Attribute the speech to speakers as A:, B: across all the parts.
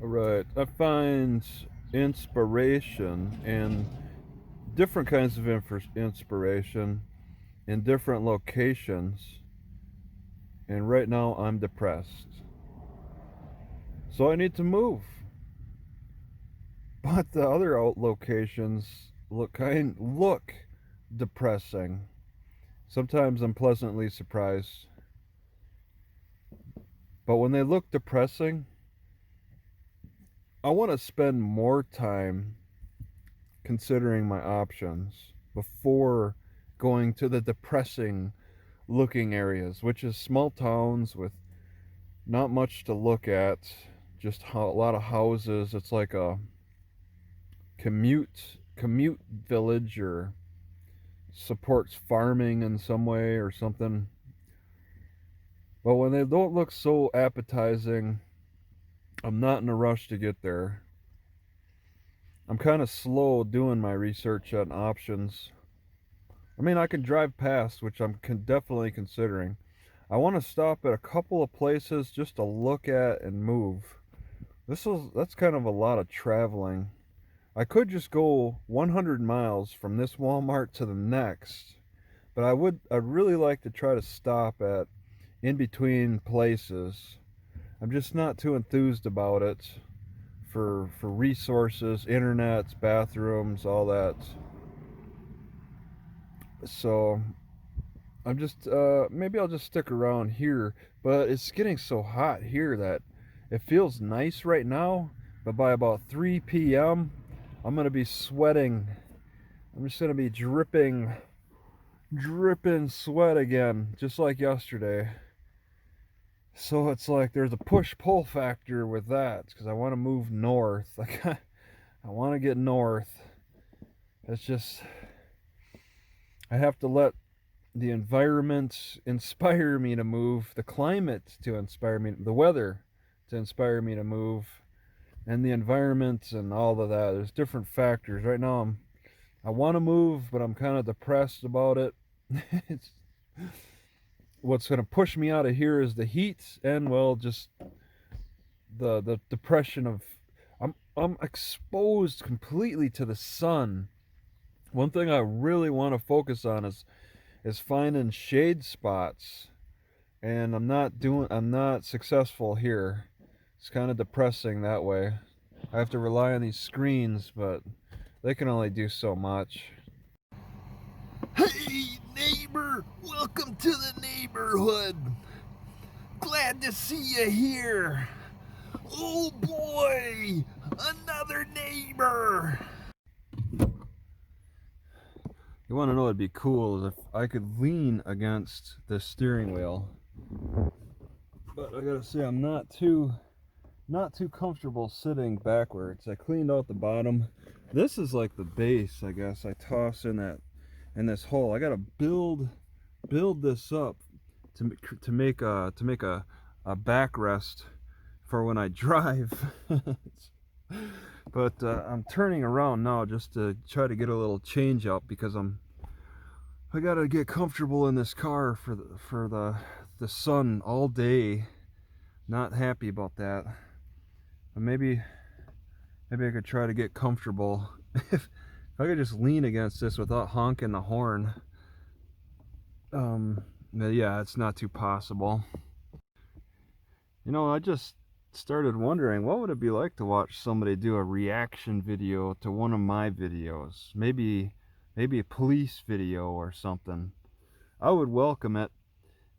A: Right. I find inspiration and different kinds of inspiration in different locations. And right now I'm depressed. So I need to move. But the other locations look depressing. Sometimes I'm pleasantly surprised. But when they look depressing, I want to spend more time considering my options before going to the depressing looking areas, which is small towns with not much to look at, just a lot of houses. It's like a commute village, or supports farming in some way or something. But when they don't look so appetizing, I'm not in a rush to get there. I'm kind of slow doing my research on options. I mean, I can drive past, which I'm definitely considering. I want to stop at a couple of places just to look at and move. That's kind of a lot of traveling. I could just go 100 miles from this Walmart to the next, but I'd really like to try to stop at in between places. I'm just not too enthused about it for resources, internets, bathrooms, all that. So I'm just maybe I'll just stick around here, but it's getting so hot here that it feels nice right now, but by about 3 p.m. I'm going to be sweating. I'm just going to be dripping sweat again, just like yesterday. So it's like there's a push-pull factor with that, because I want to move north. Like I want to get north. It's just I have to let the environment inspire me to move, the climate to inspire me, the weather to inspire me to move, and the environment and all of that. There's different factors. Right now I want to move, but I'm kind of depressed about it. It's what's going to push me out of here is the heat, and well, just the depression of I'm exposed completely to the sun. One thing I really want to focus on is finding shade spots, and I'm not successful here. It's kind of depressing that way. I have to rely on these screens, but they can only do so much.
B: Hey, neighbor, welcome to the neighborhood. Glad to see you here. Oh boy, another neighbor.
A: You want to know what'd be cool is if I could lean against the steering wheel. But I gotta say, I'm not too comfortable sitting backwards. I cleaned out the bottom. This is like the base, I guess. I toss in this hole. I gotta build this up to make a backrest for when I drive. But I'm turning around now just to try to get a little change up, because I gotta get comfortable in this car for the sun all day. Not happy about that. But maybe I could try to get comfortable. If I could just lean against this without honking the horn. But yeah, it's not too possible. You know, I just started wondering, what would it be like to watch somebody do a reaction video to one of my videos? Maybe a police video or something. I would welcome it.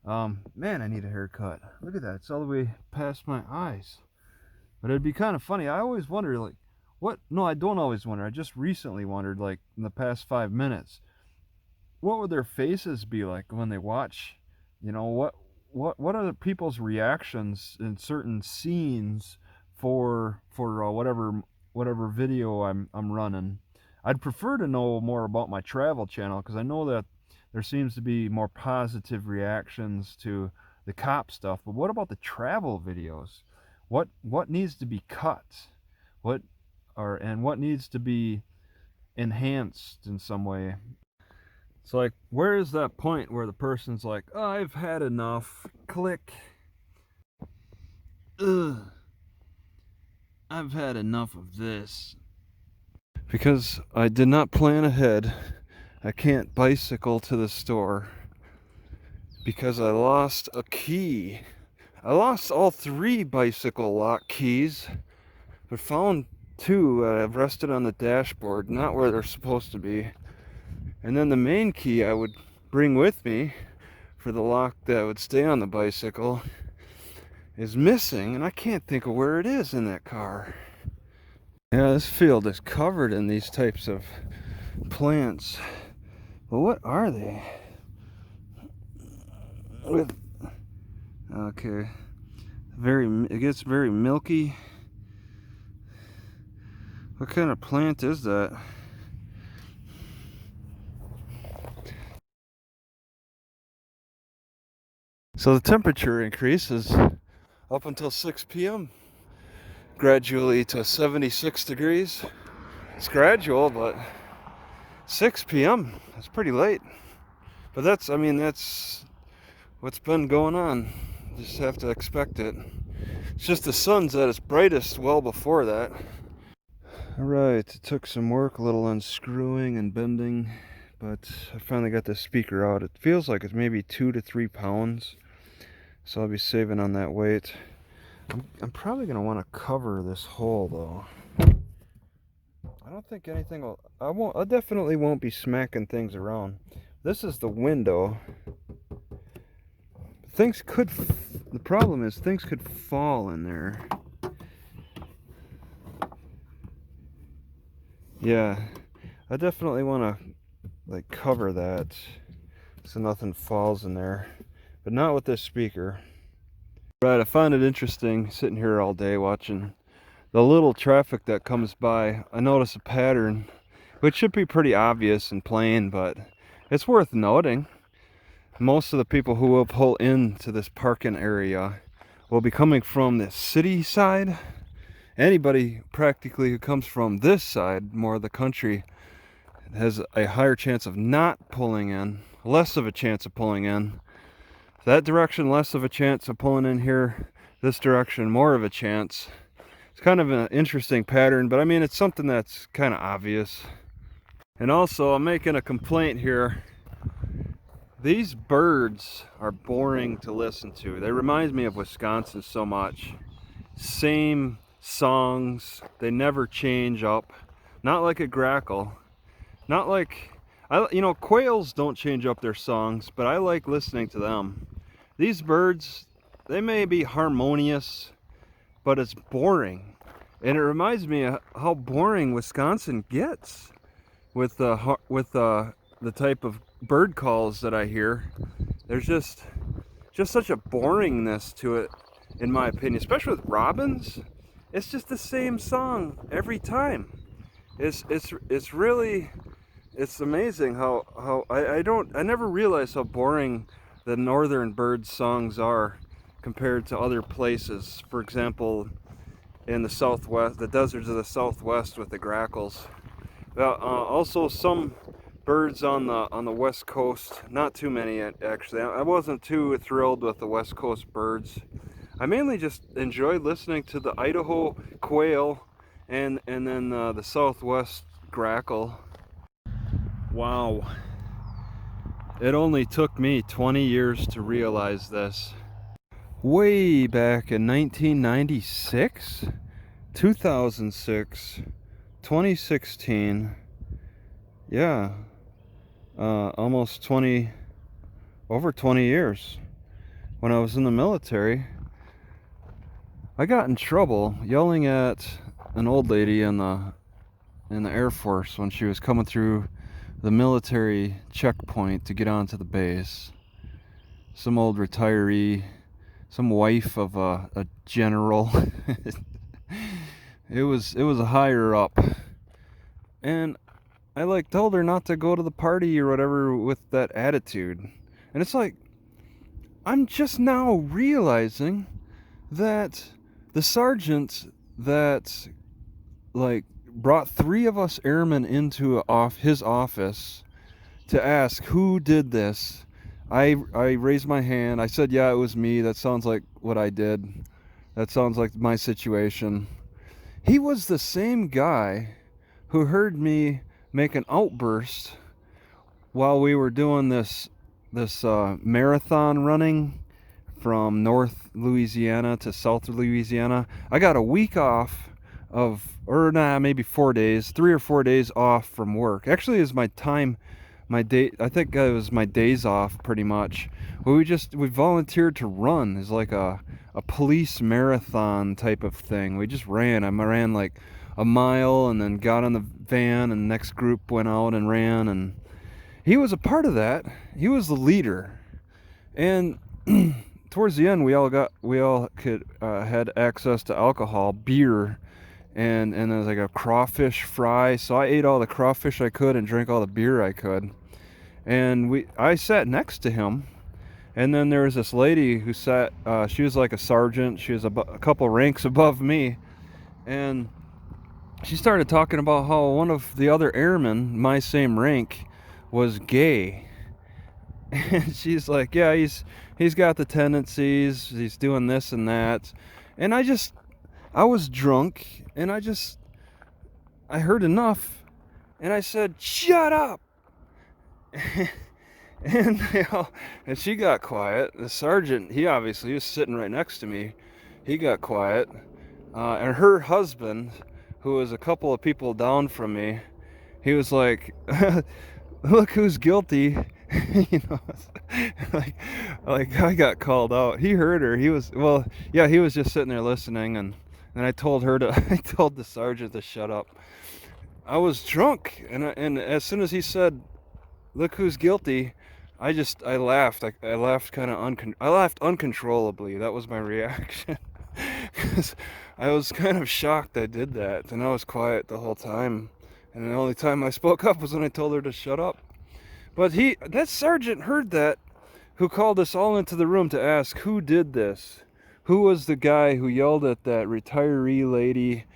A: Man, I need a haircut. Look at that. It's all the way past my eyes. But it'd be kind of funny. I always wonder, like, what? No, I don't always wonder. I just recently wondered, like, in the past 5 minutes, what would their faces be like when they watch? You know, what are the people's reactions in certain scenes for whatever video I'm running? I'd prefer to know more about my travel channel, because I know that there seems to be more positive reactions to the cop stuff. But what about the travel videos? What needs to be cut? What needs to be enhanced in some way? It's like, where is that point where the person's like, oh, I've had enough, click. Ugh. I've had enough of this. Because I did not plan ahead, I can't bicycle to the store because I lost a key. I lost all 3 bicycle lock keys, but found 2 that I've rested on the dashboard, not where they're supposed to be. And then the main key I would bring with me for the lock that would stay on the bicycle is missing, and I can't think of where it is in that car. Yeah, this field is covered in these types of plants. But what are they? Okay. It gets very milky. What kind of plant is that? So the temperature increases up until 6 p.m. gradually to 76 degrees. It's gradual, but 6 p.m. That's pretty late. But that's what's been going on. Just have to expect it. It's just the sun's at its brightest well before that. Alright, it took some work, a little unscrewing and bending, but I finally got the speaker out. It feels like it's maybe 2 to 3 pounds, so I'll be saving on that weight. I'm probably going to want to cover this hole though. I don't think anything will, I definitely won't be smacking things around. This is the window. The problem is things could fall in there. Yeah, I definitely want to cover that so nothing falls in there, but not with this speaker. Right, I find it interesting sitting here all day watching the little traffic that comes by. I notice a pattern, which should be pretty obvious and plain, but it's worth noting. Most of the people who will pull into this parking area will be coming from the city side. Anybody practically who comes from this side, more of the country, has a higher chance of not pulling in, less of a chance of pulling in. That direction, less of a chance of pulling in here. This direction, more of a chance. It's kind of an interesting pattern, but I mean, it's something that's kind of obvious. And also, I'm making a complaint here. These birds are boring to listen to. They remind me of Wisconsin so much. Same songs, they never change up. Not like a grackle. Not like, quails don't change up their songs, but I like listening to them. These birds, they may be harmonious, but it's boring. And it reminds me of how boring Wisconsin gets with the type of bird calls that I hear. There's just such a boringness to it, in my opinion, especially with robins. It's just the same song every time. It's really, it's amazing how I never realized how boring the northern bird songs are compared to other places. For example, in the southwest, the deserts of the southwest with the grackles. Also some birds on the west coast, not too many actually. I wasn't too thrilled with the west coast birds. I mainly just enjoyed listening to the Idaho quail and then the southwest grackle. Wow. It only took me 20 years to realize this. Way back in 1996, 2006, 2016, yeah, almost 20, over 20 years. When I was in the military, I got in trouble yelling at an old lady in the Air Force when she was coming through the military checkpoint to get onto the base. Some old retiree, some wife of a general. It was a higher up, and I told her not to go to the party or whatever with that attitude. And it's like, I'm just now realizing that the sergeant that brought 3 of us airmen into his office to ask who did this, I raised my hand. I said, yeah, it was me. That sounds like what I did. That sounds like my situation. He was the same guy who heard me make an outburst while we were doing this marathon running from North Louisiana to South Louisiana. I got a week off maybe 4 days, 3 or 4 days off from work. Actually, is my day. I think it was my days off pretty much. We volunteered to run. It's like a police marathon type of thing. We just ran. I ran like a mile and then got on the van, and the next group went out and ran, and he was a part of that. He was the leader. And towards the end, we all had access to alcohol, beer, and there was like a crawfish fry. So I ate all the crawfish I could and drank all the beer I could. And I sat next to him. And then there was this lady who sat, she was like a sergeant. She was a couple ranks above me. And she started talking about how one of the other airmen, my same rank, was gay. And she's like, yeah, he's got the tendencies, he's doing this and that. And I was drunk, and I heard enough, and I said, shut up. And and she got quiet. The sergeant, he was sitting right next to me. He got quiet. And her husband, who was a couple of people down from me, he was like, look who's guilty. You know, like I got called out. He heard her. He was just sitting there listening, and I told the sergeant to shut up. I was drunk, and as soon as he said, look who's guilty, I laughed. I laughed I laughed uncontrollably. That was my reaction. Because I was kind of shocked I did that, and I was quiet the whole time. And the only time I spoke up was when I told her to shut up. But that sergeant heard that, who called us all into the room to ask who did this. Who was the guy who yelled at that retiree lady,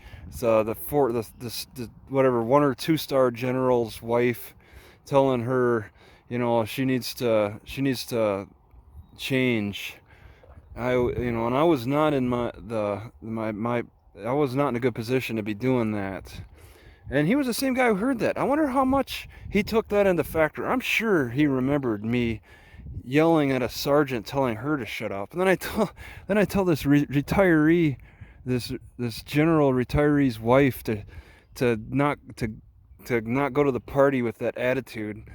A: the 1 or 2 star general's wife, telling her, she needs to change. And I was not in I was not in a good position to be doing that. And he was the same guy who heard that. I wonder how much he took that into factor. I'm sure he remembered me yelling at a sergeant, telling her to shut up. And then I tell this retiree, this general retiree's wife to not go to the party with that attitude.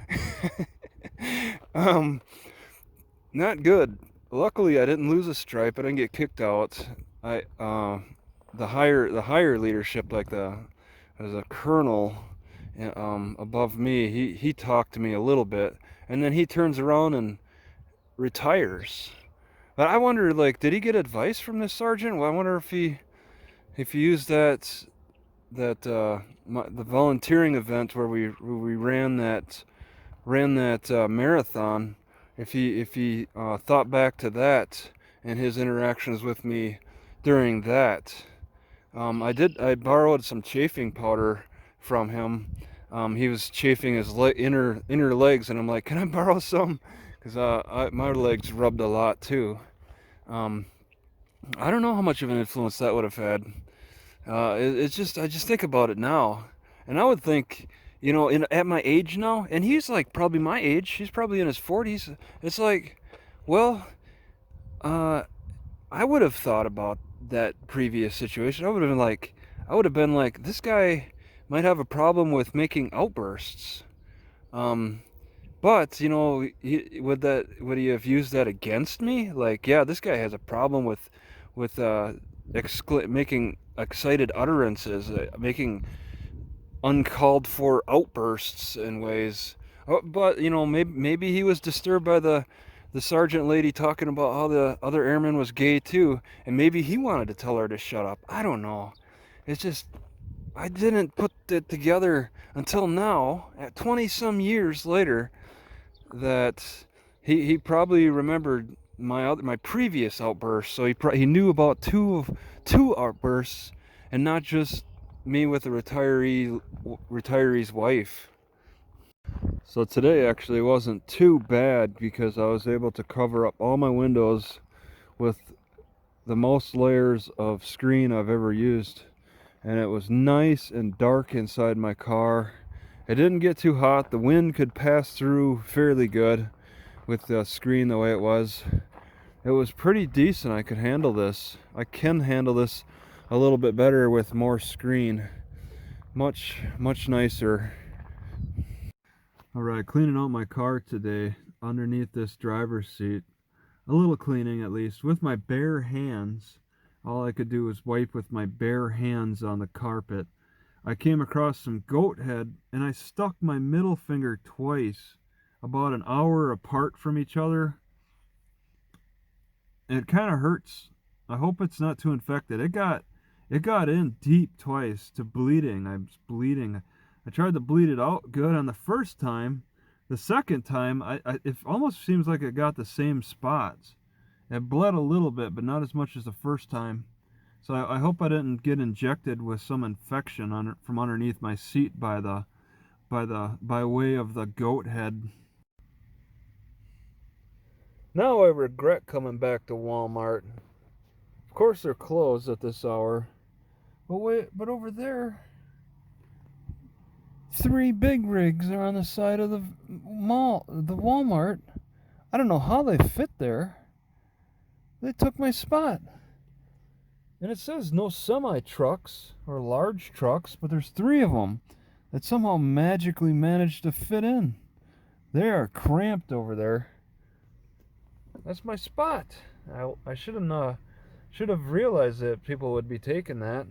A: Not good. Luckily, I didn't lose a stripe. I didn't get kicked out. The higher leadership, like as a colonel above me, he talked to me a little bit, and then he turns around and retires. But I wonder, like, did he get advice from this sergeant? Well, I wonder if he used the volunteering event where we ran that marathon. If he thought back to that and his interactions with me during that. I borrowed some chafing powder from him. He was chafing his inner legs, and I'm like, can I borrow some? Because my legs rubbed a lot too. I don't know how much of an influence that would have had. I just think about it now, and I would think, at my age now, and he's like probably my age. He's probably in his 40s. It's like, well, I would have thought about that previous situation. I would have been like, this guy might have a problem with making outbursts. But would he have used that against me? Like, yeah, this guy has a problem with making excited utterances, making uncalled for outbursts in ways. But maybe he was disturbed by the sergeant lady talking about how the other airman was gay too, and maybe he wanted to tell her to shut up. I don't know. It's just, I didn't put it together until now, at 20 some years later, that he probably remembered my previous outbursts, so he knew about two outbursts, and not just me with the retiree's wife. So today actually wasn't too bad, because I was able to cover up all my windows with the most layers of screen I've ever used. and it was nice and dark inside my car. It didn't get too hot. The wind could pass through fairly good with the screen the way it was. It was pretty decent. I could handle this. I can handle this a little bit better with more screen. Much nicer. Alright, cleaning out my car today underneath this driver's seat. A little cleaning at least with my bare hands. All I could do was wipe with my bare hands on the carpet. I came across some goathead and I stuck my middle finger twice, about an hour apart from each other. It kind of hurts. I hope it's not too infected. It got in deep twice to bleeding. I was bleeding. I tried to bleed it out good on the first time. The second time, it almost seems like it got the same spots. It bled a little bit, but not as much as the first time. So I hope I didn't get injected with some infection from underneath my seat by way of the goathead. Now I regret coming back to Walmart. Of course they're closed at this hour. But over there, 3 big rigs are on the side of the mall, the Walmart. I don't know how they fit there. They took my spot. And it says no semi-trucks or large trucks, but there's 3 of them that somehow magically managed to fit in. They are cramped over there. That's my spot. I should have realized that people would be taking that.